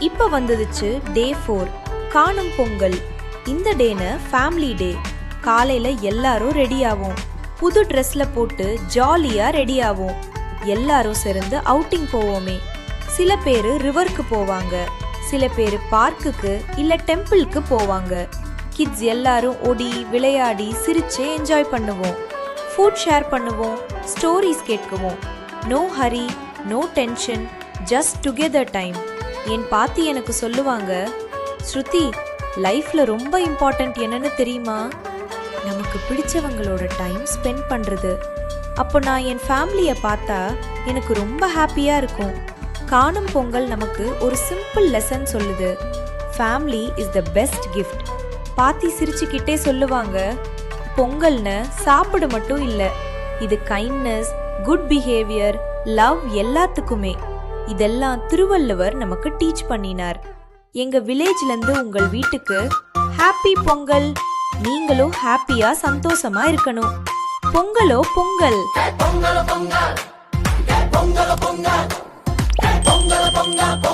இப்ப வந்துடுச்சு டே 4, காணும் பொங்கல். இந்த டேன ஃபேமிலி டே. காலையில எல்லாரும் ரெடி ஆவோம். புது ட்ரெஸ்ல போட்டு ஜாலியா ரெடி ஆவோம். எல்லாரும் சேர்ந்து அவுட்டிங் போவோமே. சில பேரு ரிவருக்கு போவாங்க, சில பேரு பார்க்குக்கு இல்ல டெம்பிளுக்கு போவாங்க. கிட்ஸ் எல்லாரும் ஓடி விளையாடி சிரிச்சு என்ஜாய் பண்ணுவோம். ஃபுட் ஷேர் பண்ணுவோம், ஸ்டோரிஸ் கேட்குவோம். No hurry, no tension, just together time. என் பாட்டி எனக்கு சொல்லுவாங்க, ஸ்ருதி, லைஃப்ல ரொம்ப இம்பார்ட்டன்ட் என்னன்னு தெரியுமா? நமக்கு பிடிச்சவங்களோட டைம் ஸ்பெண்ட் பண்றது. அப்போ நான் என் ஃபேமிலியை பார்த்தா எனக்கு ரொம்ப ஹாப்பியா இருக்கும். காணும் பொங்கல் நமக்கு ஒரு சிம்பிள் லெசன் சொல்லுது. Family is the best gift. பாத்தி சிரிச்சுக்கிட்டே சொல்லுவாங்க, பொங்கல்னு சாப்பிட மட்டும் இல்லை, இது கைண்ட்னஸ், குட் பிஹேவியர், லவ் எல்லாத்துக்குமே. இதெல்லாம் திருவள்ளுவர் நமக்கு டீச் பண்ணினார். எங்க வில்லேஜ்ல இருந்து உங்கள் வீட்டுக்கு ஹாப்பி பொங்கல். நீங்களும் ஹாப்பியா சந்தோஷமா இருக்கணும். பொங்கலோ பொங்கல். பொங்கல் பொங்கல் பொங்கல் பொங்கல் பொங்கல் பொங்கல்.